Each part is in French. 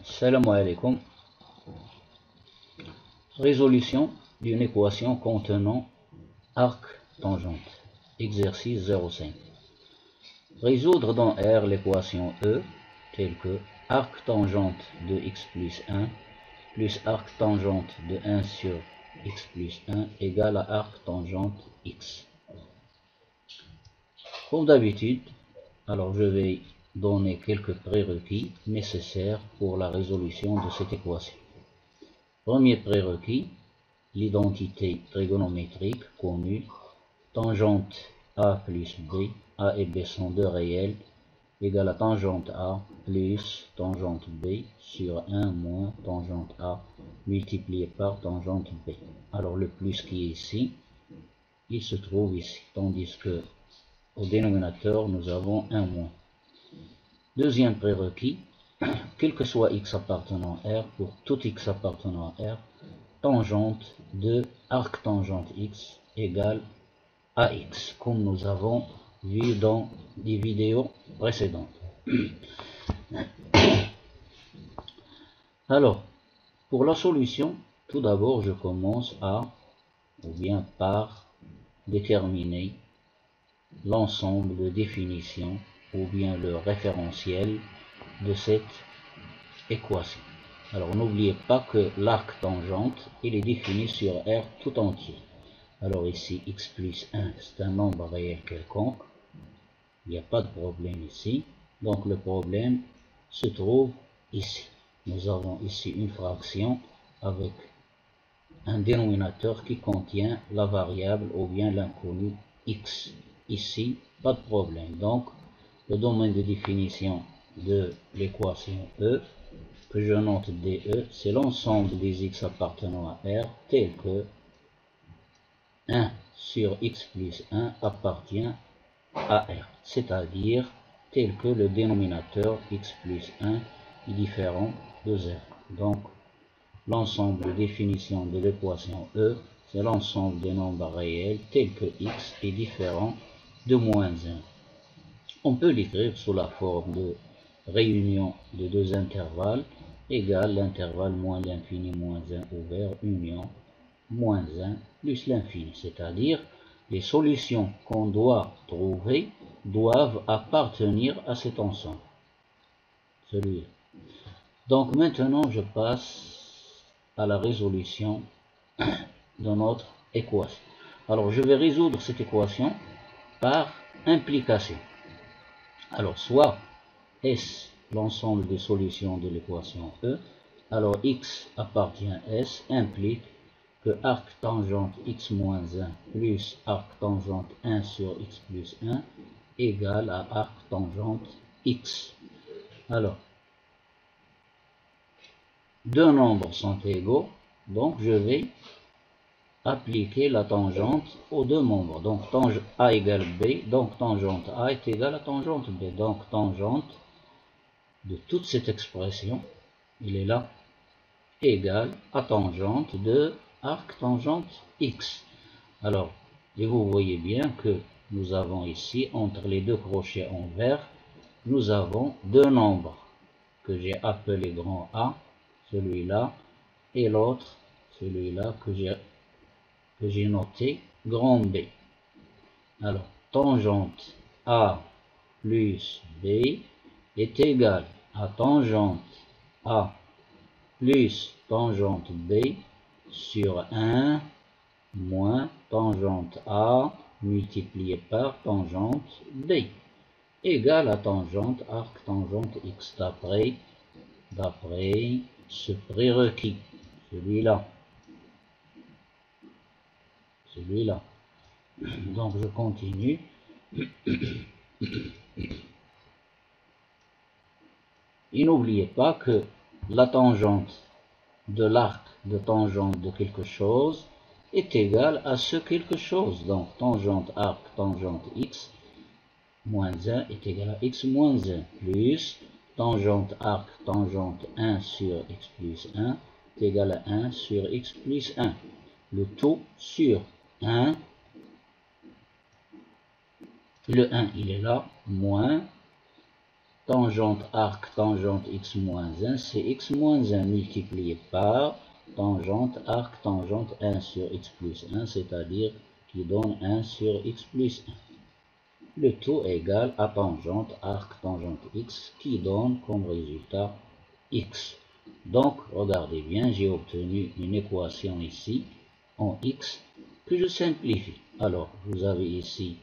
Salam alaikum. Résolution d'une équation contenant arc tangente. Exercice 0,5. Résoudre dans R l'équation E telle que arc tangente de x plus 1 plus arc tangente de 1 sur x plus 1 égale à arc tangente x. Comme d'habitude, alors je vais donner quelques prérequis nécessaires pour la résolution de cette équation. Premier prérequis, l'identité trigonométrique connue, tangente A plus B, A et B sont deux réels, égale à tangente A plus tangente B sur 1 moins tangente A multiplié par tangente B. Alors le plus qui est ici, il se trouve ici, tandis que au dénominateur nous avons un moins. Deuxième prérequis, quel que soit x appartenant à R, pour tout x appartenant à R, tangente de arc tangente x égale à x, comme nous avons vu dans les vidéos précédentes. Alors, pour la solution, tout d'abord je commence par déterminer l'ensemble de définitions ou bien le référentiel de cette équation. Alors n'oubliez pas que l'arc tangente il est défini sur R tout entier. Alors ici x plus 1 c'est un nombre réel quelconque, il n'y a pas de problème ici, donc le problème se trouve ici. Nous avons ici une fraction avec un dénominateur qui contient la variable ou bien l'inconnu x. Ici, pas de problème. Donc, le domaine de définition de l'équation E, que je note DE, c'est l'ensemble des x appartenant à R, tel que 1 sur x plus 1 appartient à R, c'est-à-dire tel que le dénominateur x plus 1 est différent de 0. Donc, l'ensemble de définition de l'équation E, c'est l'ensemble des nombres réels tels que x est différent de moins 1. On peut l'écrire sous la forme de réunion de deux intervalles égale l'intervalle moins l'infini moins 1 ouvert union moins 1 plus l'infini, c'est-à-dire les solutions qu'on doit trouver doivent appartenir à cet ensemble. Celui-là. Donc maintenant je passe à la résolution de notre équation. Alors je vais résoudre cette équation par implication. Alors soit S l'ensemble des solutions de l'équation E, alors x appartient à S implique que arc tangente x moins 1 plus arc tangente 1 sur x plus 1 égale à arc tangente x. Alors, deux nombres sont égaux, donc je vais appliquer la tangente aux deux nombres. Donc tangente A égale B, donc tangente A est égale à tangente B. Donc tangente de toute cette expression, il est là, égale à tangente de arc tangente x. Alors, et vous voyez bien que nous avons ici, entre les deux crochets en vert, nous avons deux nombres que j'ai appelé grand A, celui-là, et l'autre, celui-là que j'ai noté grand B. Alors, tangente A plus B est égal à tangente A plus tangente B sur 1 moins tangente A multiplié par tangente B égale à tangente arc tangente x d'après ce prérequis, celui-là. Donc je continue. Et n'oubliez pas que la tangente de l'arc de tangente de quelque chose est égale à ce quelque chose. Donc tangente arc tangente x moins 1 est égal à x moins 1 plus tangente arc tangente 1 sur x plus 1 est égal à 1 sur x plus 1. Le tout sur 1, le 1 il est là, moins tangente arc tangente x moins 1, c'est x moins 1 multiplié par tangente arc tangente 1 sur x plus 1, c'est-à-dire qui donne 1 sur x plus 1. Le tout égal à tangente arc tangente x qui donne comme résultat x. Donc, regardez bien, j'ai obtenu une équation ici en x que je simplifie. Alors, vous avez ici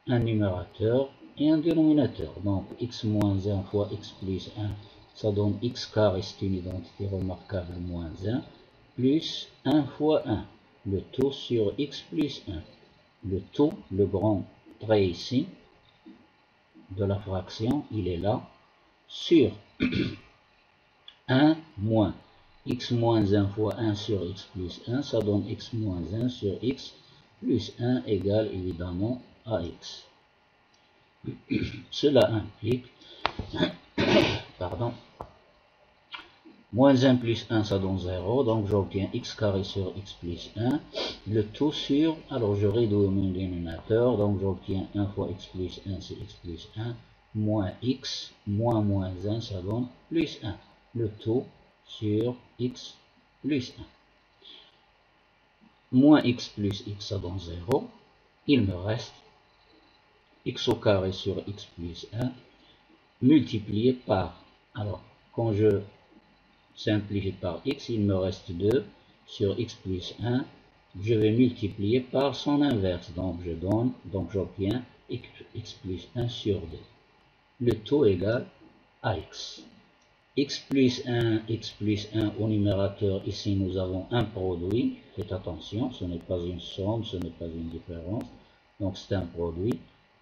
un numérateur et un dénominateur. Donc, x moins 1 fois x plus 1, ça donne x carré, c'est une identité remarquable, moins 1, plus 1 fois 1, le tout sur x plus 1. Le tout, le grand trait ici, de la fraction, il est là, sur 1 moins x moins 1 fois 1 sur x plus 1, ça donne x moins 1 sur x plus 1 égale évidemment à x. Cela implique, pardon, moins 1 plus 1 ça donne 0, donc j'obtiens x carré sur x plus 1, le tout sur, alors je réduis mon dénominateur, donc j'obtiens 1 fois x plus 1 c'est x plus 1, moins x, moins 1 ça donne plus 1, le tout sur x plus 1. Moins x plus x ça donne 0, il me reste x au carré sur x plus 1 multiplié par, alors quand je simplifie par x, il me reste 2 sur x plus 1, je vais multiplier par son inverse, donc j'obtiens x plus 1 sur 2. Le tout égal à x. X plus 1 au numérateur, ici nous avons un produit, faites attention, ce n'est pas une somme, ce n'est pas une différence, donc c'est un produit.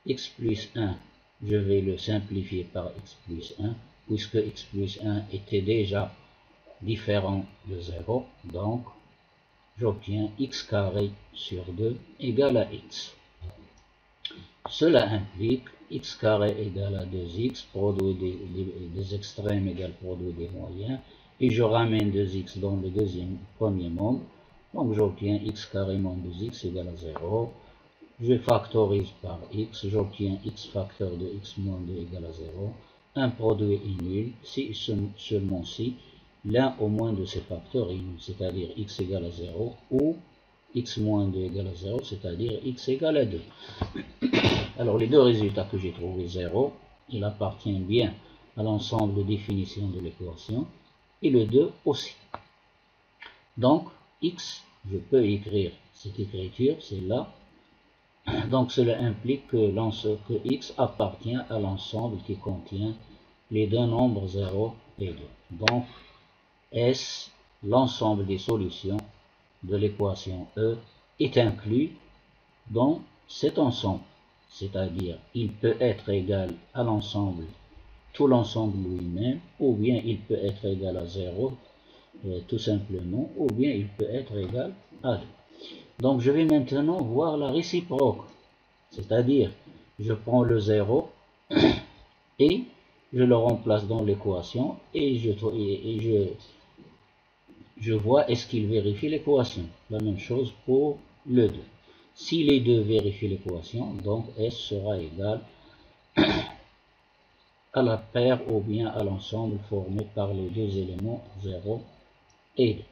X plus 1, je vais le simplifier par x plus 1, puisque x plus 1 était déjà différent de 0, donc j'obtiens x carré sur 2 égale à x. Cela implique x carré égale à 2x, produit des extrêmes égale produit des moyens, et je ramène 2x dans le premier membre, donc j'obtiens x carré moins 2x égale à 0. Je factorise par x, j'obtiens x facteur de x moins 2 égale à 0. Un produit est nul, si seulement si l'un au moins de ces facteurs est nul, c'est-à-dire x égale à 0, ou x moins 2 égale à 0, c'est-à-dire x égale à 2. Alors les deux résultats que j'ai trouvés 0, il appartient bien à l'ensemble de définition de l'équation, et le 2 aussi. Donc x, je peux écrire cette écriture, c'est là. Donc cela implique que x appartient à l'ensemble qui contient les deux nombres 0 et 2. Donc S, l'ensemble des solutions de l'équation E, est inclus dans cet ensemble. C'est-à-dire, il peut être égal à l'ensemble, tout l'ensemble lui-même, ou bien il peut être égal à 0, tout simplement, ou bien il peut être égal à 2. Donc, je vais maintenant voir la réciproque. C'est-à-dire, je prends le 0 et je le remplace dans l'équation et je vois est-ce qu'il vérifie l'équation. La même chose pour le 2. Si les deux vérifient l'équation, donc S sera égal à la paire ou bien à l'ensemble formé par les deux éléments 0 et 2.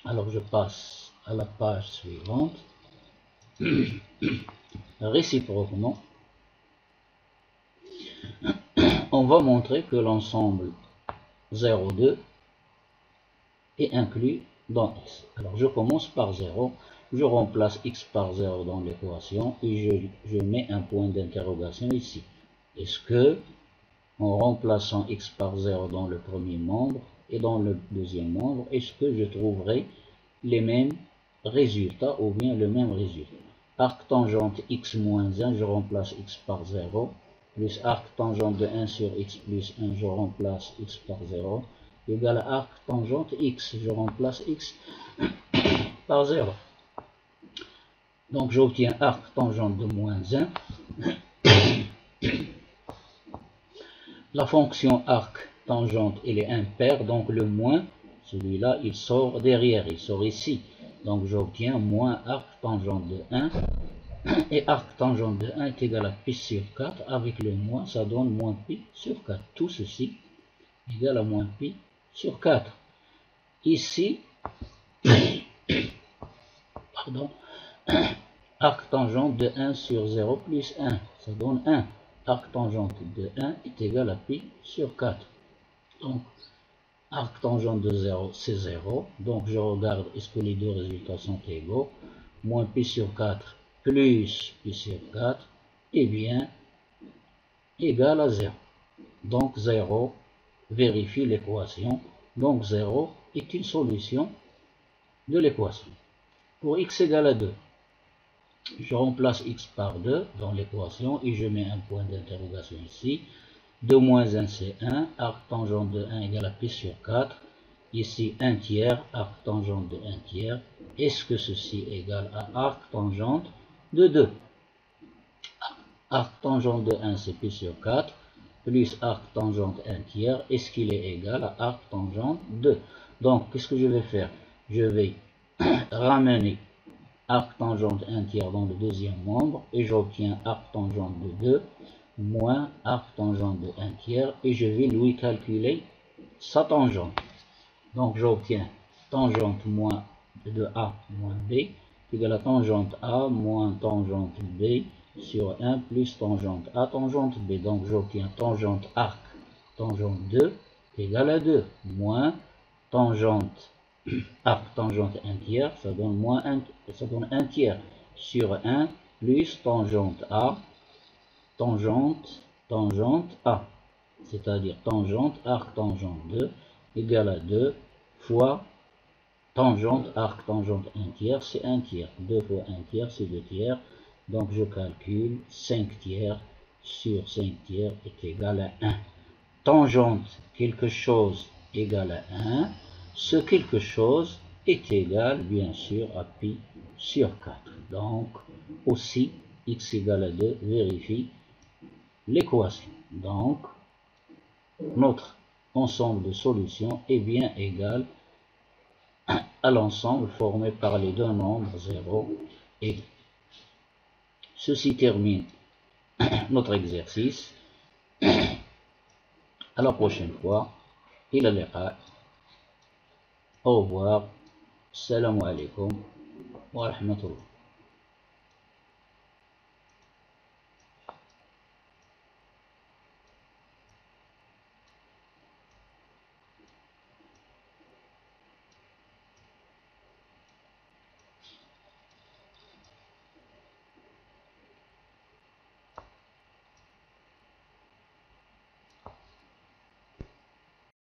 Alors je passe à la page suivante. Réciproquement, on va montrer que l'ensemble 0, 2 est inclus dans S. Alors je commence par 0. Je remplace x par 0 dans l'équation et je mets un point d'interrogation ici. Est-ce que, en remplaçant x par 0 dans le premier membre et dans le deuxième membre, est-ce que je trouverai les mêmes résultats ou bien le même résultat? Arc tangente x moins 1, je remplace x par 0, plus arc tangente de 1 sur x plus 1, je remplace x par 0, égale à arc tangente x, je remplace x par 0. Donc j'obtiens arc tangente de moins 1. La fonction arc tangente, elle est impaire, donc le moins, celui-là, il sort derrière, il sort ici. Donc j'obtiens moins arc tangente de 1 Et arc tangent de 1 est égal à pi sur 4. Avec le moins, ça donne moins pi sur 4. Tout ceci égal à moins pi sur 4. Ici, pardon, arc tangente de 1 sur 0 plus 1, ça donne 1. Arc tangente de 1 est égal à pi sur 4. Donc, arc tangente de 0, c'est 0. Donc, je regarde, est-ce que les deux résultats sont égaux? Moins pi sur 4 plus pi sur 4 est bien égal à 0. Donc, 0 vérifie l'équation. Donc, 0 est une solution de l'équation. Pour x égale à 2, je remplace x par 2 dans l'équation et je mets un point d'interrogation ici. 2 moins 1, c'est 1. Arc tangente de 1 égale à pi sur 4. Ici, 1 tiers, arc tangente de 1 tiers. Est-ce que ceci est égal à arc tangente de 2? Arc tangente de 1, c'est pi sur 4. Plus arc tangente 1 tiers. Est-ce qu'il est égal à arc tangente 2? Donc, qu'est-ce que je vais faire? Je vais ramener arc tangente 1 tiers dans le deuxième membre et j'obtiens arc tangente de 2 moins arc tangente de 1 tiers et je vais lui calculer sa tangente. Donc j'obtiens tangente moins de A moins B égale à tangente A moins tangente B sur 1 plus tangente A tangente B. Donc j'obtiens tangente arc tangente 2 égale à 2 moins tangente arc tangente 1 tiers, ça donne moins 1, ça donne 1 tiers sur 1 plus tangente A tangente A, c'est-à-dire tangente arc tangente 2 égale à 2 fois tangente arc tangente 1 tiers, c'est 1 tiers. 2 fois 1 tiers, c'est 2 tiers. Donc je calcule 5 tiers sur 5 tiers est égal à 1. Tangente quelque chose égale à 1. Ce quelque chose est égal, bien sûr, à pi sur 4. Donc, aussi, x égale à 2 vérifie l'équation. Donc, notre ensemble de solutions est bien égal à l'ensemble formé par les deux nombres 0 et 2. Ceci termine notre exercice. À la prochaine fois. إلى اللقاء. Au revoir. Salam alaikum wa rahmatullah.